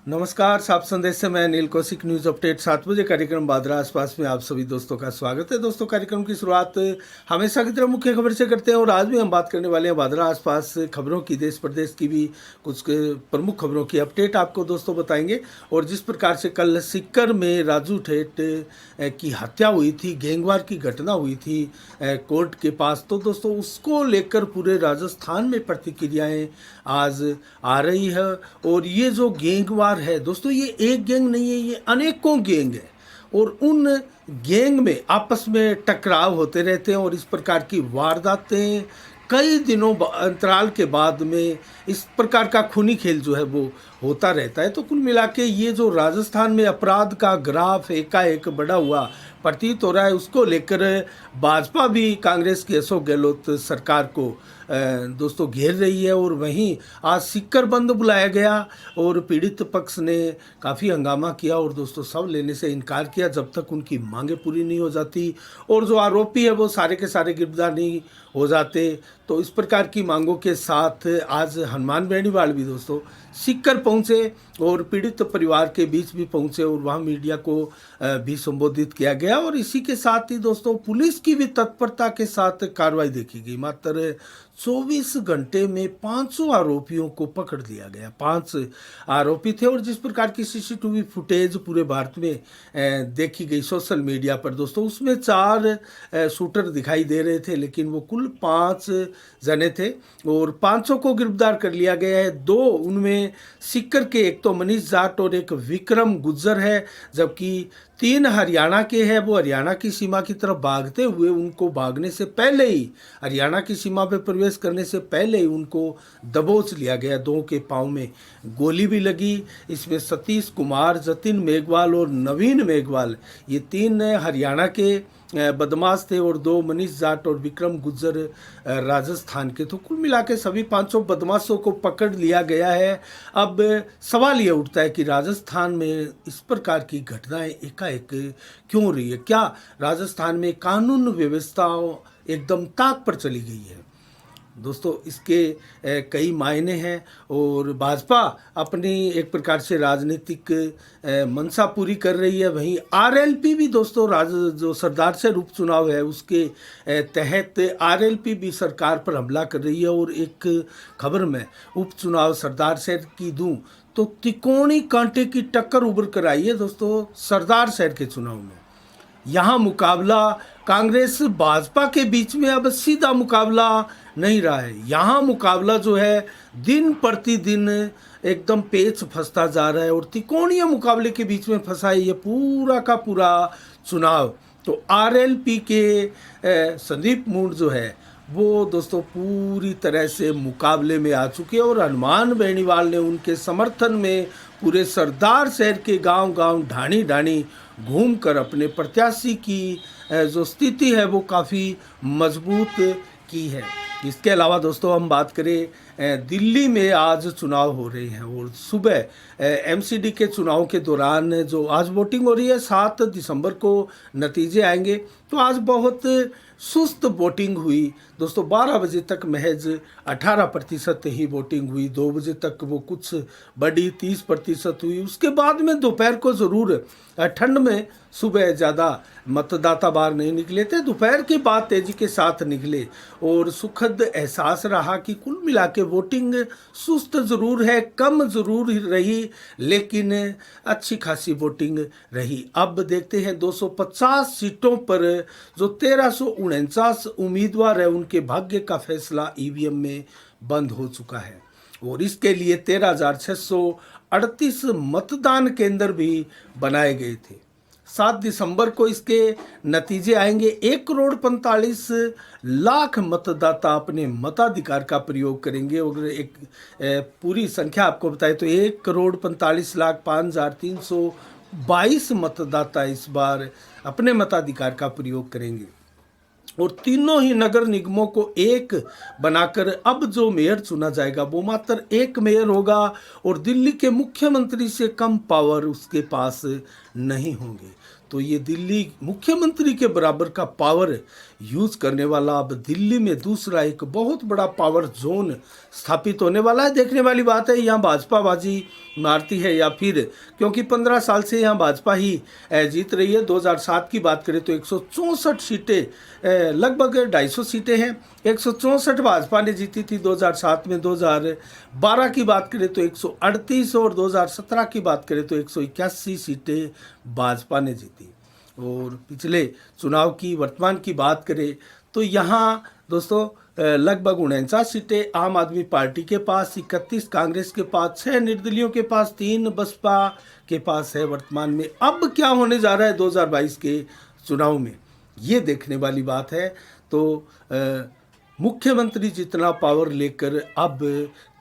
नमस्कार, साफ संदेश से मैं नील कौशिक। न्यूज़ अपडेट 7 बजे कार्यक्रम बादरा आसपास में आप सभी दोस्तों का स्वागत है। दोस्तों, कार्यक्रम की शुरुआत हमेशा की तरह मुख्य खबर से करते हैं और आज भी हम बात करने वाले हैं बादरा आसपास खबरों की, देश प्रदेश की भी कुछ प्रमुख खबरों की अपडेट आपको दोस्तों बताएंगे। और जिस प्रकार से कल सीकर में राजू ठेठ की हत्या हुई थी, गैंगवार की घटना हुई थी कोर्ट के पास, तो दोस्तों उसको लेकर पूरे राजस्थान में प्रतिक्रियाएं आज आ रही है। और ये जो गैंगवार है दोस्तों, ये एक गैंग नहीं है, ये अनेकों गैंग है और उन गैंग में आपस में टकराव होते रहते हैं और इस प्रकार की वारदातें कई दिनों अंतराल के बाद में इस प्रकार का खूनी खेल जो है वो होता रहता है। तो कुल मिला के ये जो राजस्थान में अपराध का ग्राफ एकाएक बढ़ा हुआ प्रतीत हो रहा है, उसको लेकर भाजपा भी कांग्रेस की अशोक गहलोत सरकार को दोस्तों घेर रही है। और वहीं आज सीकर बंद बुलाया गया और पीड़ित पक्ष ने काफ़ी हंगामा किया और दोस्तों सब लेने से इनकार किया जब तक उनकी मांगें पूरी नहीं हो जाती और जो आरोपी है वो सारे के सारे गिरफ्तार नहीं हो जाते। तो इस प्रकार की मांगों के साथ आज हनुमान बेनीवाल भी दोस्तों सीकर पहुंचे और पीड़ित परिवार के बीच भी पहुंचे और वहां मीडिया को भी संबोधित किया गया। और इसी के साथ ही दोस्तों पुलिस की भी तत्परता के साथ कार्रवाई देखी गई। मात्र 24 घंटे में 500 आरोपियों को पकड़ लिया गया। 5 आरोपी थे और जिस प्रकार की सीसीटीवी फुटेज पूरे भारत में देखी गई सोशल मीडिया पर दोस्तों, उसमें 4 शूटर दिखाई दे रहे थे, लेकिन वो कुल 5 जने थे और 500 को गिरफ्तार कर लिया गया है। 2 उनमें सीकर के, एक तो मनीष जाट और एक विक्रम गुज्जर है, जबकि 3 हरियाणा के हैं। वो हरियाणा की सीमा की तरफ भागते हुए, उनको भागने से पहले ही, हरियाणा की सीमा पर प्रवेश करने से पहले ही उनको दबोच लिया गया। 2 के पाँव में गोली भी लगी। इसमें सतीश कुमार, जतिन मेघवाल और नवीन मेघवाल, ये 3 हरियाणा के बदमाश थे और 2 मनीष जाट और विक्रम गुज्जर राजस्थान के। तो कुल मिला के सभी 500 बदमाशों को पकड़ लिया गया है। अब सवाल ये उठता है कि राजस्थान में इस प्रकार की घटनाएं एकाएक क्यों हो रही है? क्या राजस्थान में कानून व्यवस्था एकदम ताक पर चली गई है? दोस्तों, इसके कई मायने हैं और भाजपा अपनी एक प्रकार से राजनीतिक मंशा पूरी कर रही है। वहीं आरएलपी भी दोस्तों, जो सरदार शहर उपचुनाव है उसके तहत आरएलपी भी सरकार पर हमला कर रही है। और एक खबर में उपचुनाव सरदार शहर की दूं तो तिकोनी कांटे की टक्कर उभर कर आई है दोस्तों सरदार शहर के चुनाव में। यहाँ मुकाबला कांग्रेस भाजपा के बीच में अब सीधा मुकाबला नहीं रहा है। यहाँ मुकाबला जो है दिन प्रतिदिन एकदम पेच फंसता जा रहा है और त्रिकोणीय मुकाबले के बीच में फंसा है ये पूरा का पूरा चुनाव। तो आरएलपी के संदीप मूड जो है वो दोस्तों पूरी तरह से मुकाबले में आ चुके हैं और हनुमान बेनीवाल ने उनके समर्थन में पूरे सरदार शहर के गांव-गांव, ढाणी-ढाणी घूमकर अपने प्रत्याशी की जो स्थिति है वो काफ़ी मजबूत की है। इसके अलावा दोस्तों हम बात करें, दिल्ली में आज चुनाव हो रहे हैं और सुबह एमसीडी के चुनाव के दौरान जो आज वोटिंग हो रही है, 7 दिसंबर को नतीजे आएंगे। तो आज बहुत सुस्त वोटिंग हुई दोस्तों। 12 बजे तक महज 18% ही वोटिंग हुई। 2 बजे तक वो कुछ बढ़ी, 30% हुई। उसके बाद में दोपहर को ज़रूर ठंड में सुबह ज़्यादा मतदाता बाहर नहीं निकले थे, दोपहर के बाद तेज़ी के साथ निकले और सुखद एहसास रहा कि कुल मिला के वोटिंग सुस्त ज़रूर है, कम ज़रूर रही, लेकिन अच्छी खासी वोटिंग रही। अब देखते हैं 250 सीटों पर जो 1349 उम्मीदवार है उनके भाग्य का फैसला ईवीएम में बंद हो चुका है और इसके लिए 13,638 मतदान केंद्र भी बनाए गए थे। 7 दिसंबर को इसके नतीजे आएंगे। 1,45,00,000 मतदाता अपने मताधिकार का प्रयोग करेंगे और एक पूरी संख्या आपको बताएं तो 1,45,05,322 मतदाता इस बार अपने मताधिकार का प्रयोग करेंगे और तीनों ही नगर निगमों को एक बनाकर अब जो मेयर चुना जाएगा वो मात्र 1 मेयर होगा और दिल्ली के मुख्यमंत्री से कम पावर उसके पास नहीं होंगे। तो ये दिल्ली मुख्यमंत्री के बराबर का पावर यूज करने वाला अब दिल्ली में दूसरा एक बहुत बड़ा पावर जोन स्थापित होने वाला है। देखने वाली बात है यहाँ भाजपा बाजी मारती है या फिर, क्योंकि 15 साल से यहाँ भाजपा ही जीत रही है। 2007 की बात करें तो 164 सीटें, लगभग 250 सीटें हैं, 164 भाजपा ने जीती थी 2007 में। 2012 की बात करें तो 138 और 2017 की बात करें तो 181 सीटें भाजपा ने जीती। और पिछले चुनाव की वर्तमान की बात करें तो यहाँ दोस्तों लगभग 49 सीटें आम आदमी पार्टी के पास, 31 कांग्रेस के पास, 6 निर्दलियों के पास, 3 बसपा के पास है वर्तमान में। अब क्या होने जा रहा है 2022 के चुनाव में, ये देखने वाली बात है। तो मुख्यमंत्री जितना पावर लेकर अब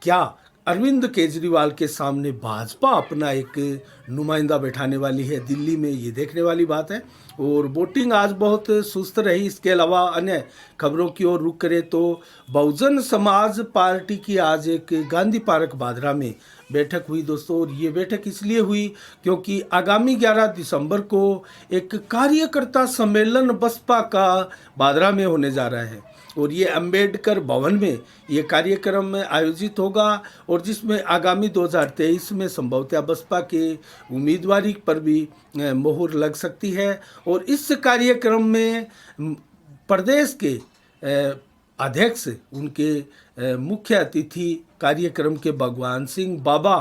क्या अरविंद केजरीवाल के सामने भाजपा अपना एक नुमाइंदा बैठाने वाली है दिल्ली में, ये देखने वाली बात है। और वोटिंग आज बहुत सुस्त रही। इसके अलावा अन्य खबरों की ओर रुख करें तो बहुजन समाज पार्टी की आज एक गांधी पार्क बांद्रा में बैठक हुई दोस्तों। और ये बैठक इसलिए हुई क्योंकि आगामी 11 दिसंबर को एक कार्यकर्ता सम्मेलन बसपा का बांद्रा में होने जा रहा है और ये अंबेडकर भवन में ये कार्यक्रम आयोजित होगा और जिसमें आगामी 2023 में संभवतः बसपा के उम्मीदवारी पर भी मोहर लग सकती है। और इस कार्यक्रम में प्रदेश के अध्यक्ष, उनके मुख्य अतिथि कार्यक्रम के भगवान सिंह बाबा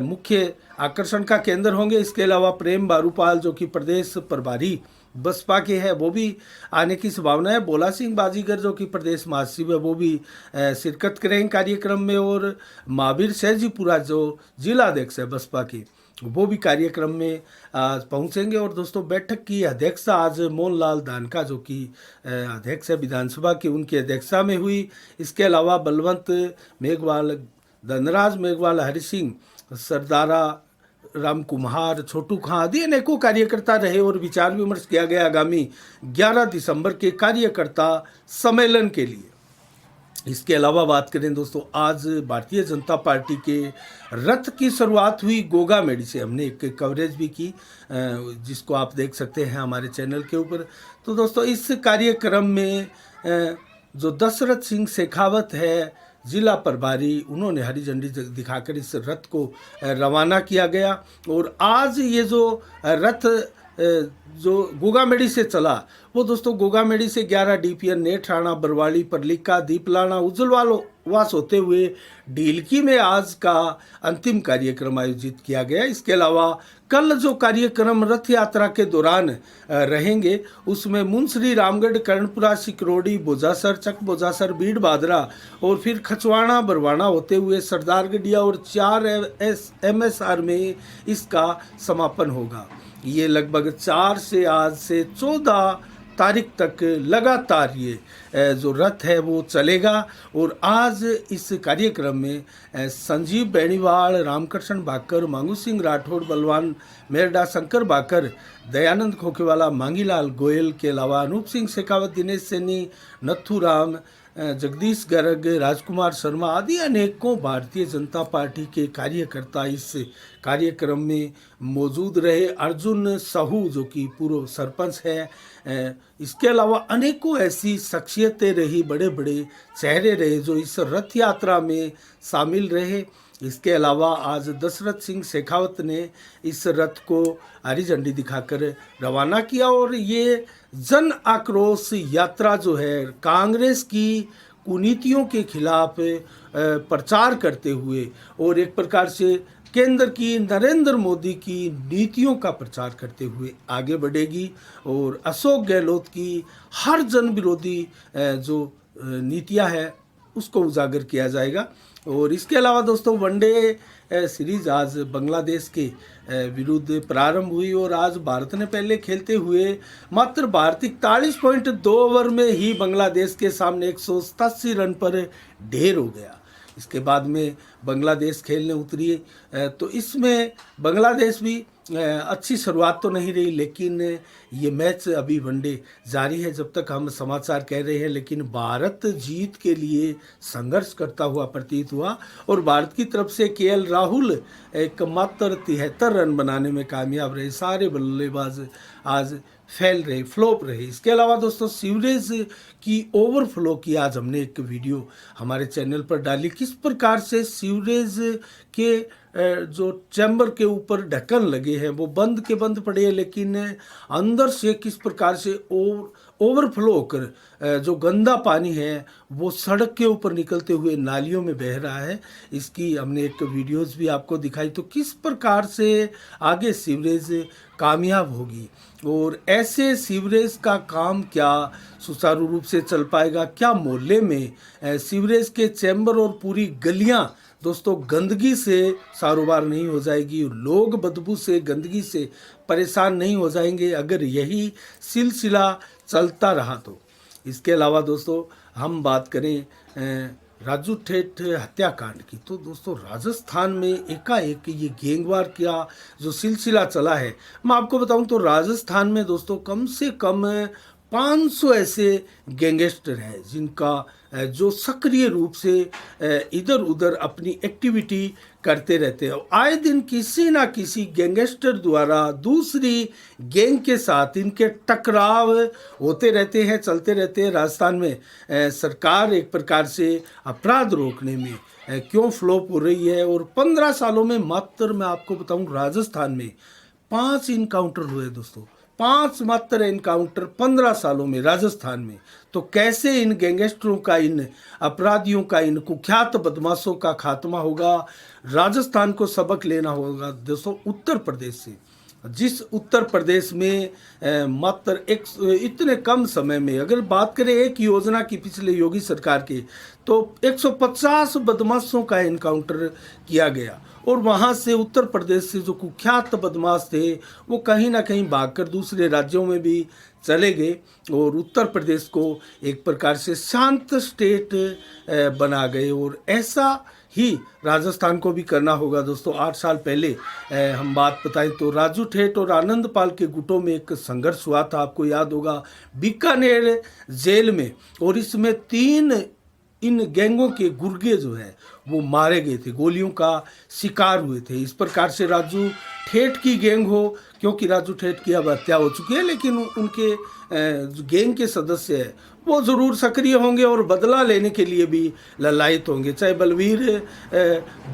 मुख्य आकर्षण का केंद्र होंगे। इसके अलावा प्रेम बारूपाल जो कि प्रदेश प्रभारी बसपा के हैं वो भी आने की संभावना है। भोला सिंह बाजीगर जो कि प्रदेश महासचिव है वो भी शिरकत करेंगे कार्यक्रम में। और महावीर सहजीपुरा जो जिला अध्यक्ष है बसपा के, वो भी कार्यक्रम में पहुंचेंगे। और दोस्तों बैठक की अध्यक्षता आज मोहनलाल दानका जो कि अध्यक्ष है विधानसभा की, उनकी अध्यक्षता में हुई। इसके अलावा बलवंत मेघवाल, धनराज मेघवाल, हरि सिंह, सरदारा राम कुम्हार, छोटू खां आदि अनेकों कार्यकर्ता रहे और विचार विमर्श किया गया आगामी 11 दिसंबर के कार्यकर्ता सम्मेलन के लिए। इसके अलावा बात करें दोस्तों, आज भारतीय जनता पार्टी के रथ की शुरुआत हुई गोगामेडी से। हमने एक कवरेज भी की जिसको आप देख सकते हैं हमारे चैनल के ऊपर। तो दोस्तों इस कार्यक्रम में जो दशरथ सिंह शेखावत है जिला प्रभारी, उन्होंने हरी झंडी दिखाकर इस रथ को रवाना किया गया। और आज ये जो रथ जो गोगामेडी से चला वो दोस्तों गोगामेडी से 11 डीपीएन, नेठाणा, बरवाड़ी, परलिका, दीपलाना, उज्जवलवास होते हुए ढीलकी में आज का अंतिम कार्यक्रम आयोजित किया गया। इसके अलावा कल जो कार्यक्रम रथ यात्रा के दौरान रहेंगे उसमें मुंसरी, रामगढ़, कर्णपुरा, सिकरोडी, बोजासर, चक बोजासर, बीड़ बादरा और फिर खचवाड़ा, बरवाड़ा होते हुए सरदारगढ़िया और 4 MSR में इसका समापन होगा। ये लगभग 4 से आज से 14 तारीख तक लगातार ये जो रथ है वो चलेगा। और आज इस कार्यक्रम में संजीव बेनीवाल, रामकृष्ण बाकर, मांगू सिंह राठौड़, बलवान मेरडा, शंकर बाकर, दयानंद खोखेवाला, मांगीलाल गोयल के अलावा अनूप सिंह शेखावत, दिनेश सैनी, नथुराम, जगदीश गर्ग, राजकुमार शर्मा आदि अनेकों भारतीय जनता पार्टी के कार्यकर्ता इस कार्यक्रम में मौजूद रहे। अर्जुन साहू जो कि पूर्व सरपंच है, इसके अलावा अनेकों ऐसी शख्सियतें रही, बड़े बड़े चेहरे रहे जो इस रथ यात्रा में शामिल रहे। इसके अलावा आज दशरथ सिंह शेखावत ने इस रथ को हरी झंडी दिखाकर रवाना किया। और ये जन आक्रोश यात्रा जो है कांग्रेस की कुनीतियों के खिलाफ प्रचार करते हुए और एक प्रकार से केंद्र की नरेंद्र मोदी की नीतियों का प्रचार करते हुए आगे बढ़ेगी। और अशोक गहलोत की हर जन विरोधी जो नीतियां है उसको उजागर किया जाएगा। और इसके अलावा दोस्तों वनडे सीरीज आज बांग्लादेश के विरुद्ध प्रारंभ हुई और आज भारत ने पहले खेलते हुए मात्र भारत 41.2 ओवर में ही बांग्लादेश के सामने 187 रन पर ढेर हो गया। इसके बाद में बांग्लादेश खेलने उतरी है। तो इसमें बांग्लादेश भी अच्छी शुरुआत तो नहीं रही, लेकिन ये मैच अभी वनडे जारी है जब तक हम समाचार कह रहे हैं। लेकिन भारत जीत के लिए संघर्ष करता हुआ प्रतीत हुआ और भारत की तरफ से केएल राहुल एक मात्र 73 रन बनाने में कामयाब रहे। सारे बल्लेबाज आज फेल रहे, फ्लॉप रहे। इसके अलावा दोस्तों सीवरेज की ओवरफ्लो की आज हमने एक वीडियो हमारे चैनल पर डाली, किस प्रकार से सीवरेज के जो चैम्बर के ऊपर ढक्कन लगे हैं वो बंद के बंद पड़े हैं, लेकिन अंदर से किस प्रकार से ओवरफ्लो होकर जो गंदा पानी है वो सड़क के ऊपर निकलते हुए नालियों में बह रहा है। इसकी हमने एक वीडियोस भी आपको दिखाई। तो किस प्रकार से आगे सीवरेज कामयाब होगी और ऐसे सीवरेज का काम क्या सुचारू रूप से चल पाएगा, क्या मोहल्ले में सीवरेज के चैम्बर और पूरी गलियां दोस्तों गंदगी से सारोबार नहीं हो जाएगी, लोग बदबू से गंदगी से परेशान नहीं हो जाएंगे अगर यही सिलसिला चलता रहा तो। इसके अलावा दोस्तों हम बात करें राजू ठेठ हत्याकांड की, तो दोस्तों राजस्थान में एकाएक ये गैंगवार का जो सिलसिला चला है, मैं आपको बताऊं तो राजस्थान में दोस्तों कम से कम 500 ऐसे गैंगस्टर हैं जिनका जो सक्रिय रूप से इधर उधर अपनी एक्टिविटी करते रहते हैं। आए दिन किसी ना किसी गैंगस्टर द्वारा दूसरी गैंग के साथ इनके टकराव होते रहते हैं, चलते रहते हैं। राजस्थान में सरकार एक प्रकार से अपराध रोकने में क्यों फ्लॉप हो रही है और 15 सालों में मात्र मैं आपको बताऊं राजस्थान में 5 इनकाउंटर हुए दोस्तों, 5 मात्र एनकाउंटर 15 सालों में राजस्थान में। तो कैसे इन गैंगस्टरों का, इन अपराधियों का, इन कुख्यात बदमाशों का खात्मा होगा? राजस्थान को सबक लेना होगा दोस्तों उत्तर प्रदेश से। जिस उत्तर प्रदेश में मात्र एक इतने कम समय में, अगर बात करें एक योजना की पिछले योगी सरकार के, तो 150 बदमाशों का एनकाउंटर किया गया और वहाँ से उत्तर प्रदेश से जो कुख्यात बदमाश थे वो कहीं ना कहीं भागकर दूसरे राज्यों में भी चले गए और उत्तर प्रदेश को एक प्रकार से शांत स्टेट बना गए। और ऐसा ही राजस्थान को भी करना होगा दोस्तों। 8 साल पहले हम बात बताएं तो राजू ठेठ और आनंद पाल के गुटों में एक संघर्ष हुआ था, आपको याद होगा, बीकानेर जेल में, और इसमें 3 इन गैंगों के गुर्गे जो है वो मारे गए थे, गोलियों का शिकार हुए थे। इस प्रकार से राजू ठेठ की गैंग हो, क्योंकि राजू ठेठ की अब हत्या हो चुकी है, लेकिन उनके गैंग के सदस्य है वो ज़रूर सक्रिय होंगे और बदला लेने के लिए भी ललायत होंगे। चाहे बलवीर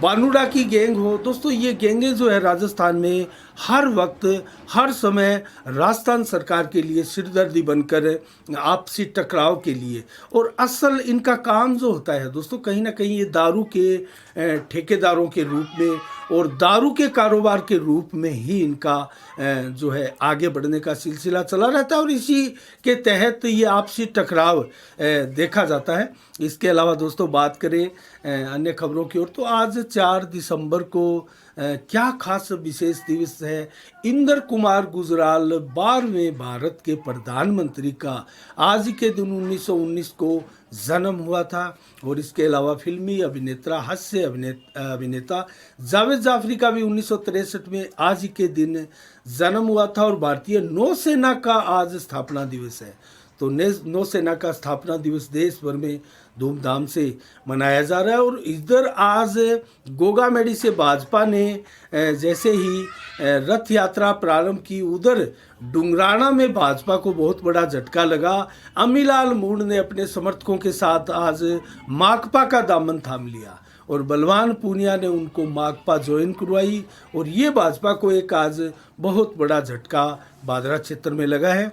बानुड़ा की गैंग हो दोस्तों, ये गैंगें जो है राजस्थान में हर वक्त हर समय राजस्थान सरकार के लिए सिरदर्दी बनकर आपसी टकराव के लिए, और असल इनका काम जो होता है दोस्तों कहीं ना कहीं ये दारू के ठेकेदारों के रूप में और दारू के कारोबार के रूप में ही इनका जो है आगे बढ़ने का सिलसिला चला रहता है और इसी के तहत ये आपसी टकराव देखा जाता है। इसके अलावा दोस्तों बात करें अन्य खबरों की ओर, तो आज 4 दिसंबर को क्या खास विशेष दिवस है। इंदर कुमार गुजराल 12वें भारत के प्रधानमंत्री का आज के दिन 1919 को जन्म हुआ था। और इसके अलावा फिल्मी अभिनेता, हास्य अभिनेता जावेद जाफरी का भी 1963 में आज के दिन जन्म हुआ था। और भारतीय नौसेना का आज स्थापना दिवस है। तो नौसेना का स्थापना दिवस देश भर में धूमधाम से मनाया जा रहा है। और इधर आज गोगामेडी से भाजपा ने जैसे ही रथ यात्रा प्रारंभ की, उधर डुंगराना में भाजपा को बहुत बड़ा झटका लगा। अमीलाल मूड ने अपने समर्थकों के साथ आज माकपा का दामन थाम लिया और बलवान पूनिया ने उनको माकपा ज्वाइन करवाई और ये भाजपा को एक आज बहुत बड़ा झटका बादरा क्षेत्र में लगा है।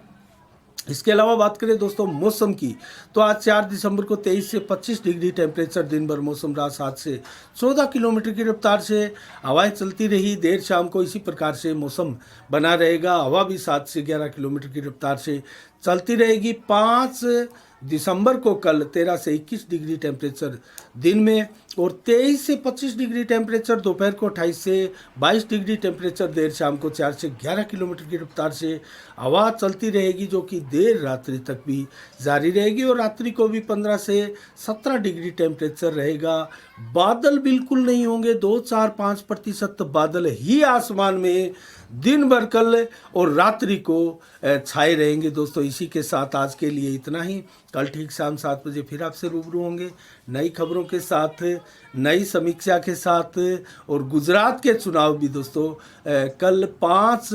इसके अलावा बात करें दोस्तों मौसम की, तो आज 4 दिसंबर को 23 से 25 डिग्री टेम्परेचर, दिन भर मौसम रहा। 7 से 14 किलोमीटर की रफ्तार से हवाएं चलती रही। देर शाम को इसी प्रकार से मौसम बना रहेगा। हवा भी 7 से 11 किलोमीटर की रफ्तार से चलती रहेगी। 5 दिसंबर को कल 13 से 21 डिग्री टेम्परेचर दिन में और 23 से 25 डिग्री टेम्परेचर दोपहर को, 28 से 22 डिग्री टेम्परेचर देर शाम को 4 से 11 किलोमीटर की रफ्तार से हवा चलती रहेगी, जो कि देर रात्रि तक भी जारी रहेगी। और रात्रि को भी 15 से 17 डिग्री टेम्परेचर रहेगा। बादल बिल्कुल नहीं होंगे, 2-4-5% बादल ही आसमान में दिन भर कल और रात्रि को छाए रहेंगे। दोस्तों इसी के साथ आज के लिए इतना ही। कल ठीक शाम 7 बजे फिर आपसे रूबरू होंगे नई खबरों के साथ, नई समीक्षा के साथ। और गुजरात के चुनाव भी दोस्तों कल 5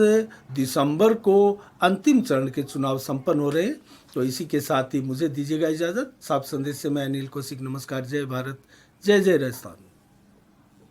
दिसंबर को अंतिम चरण के चुनाव संपन्न हो रहे हैं। तो इसी के साथ ही मुझे दीजिएगा इजाज़त। साफ संदेश से मैं अनिल कौशिक, नमस्कार, जय भारत, जय जय राजस्थान।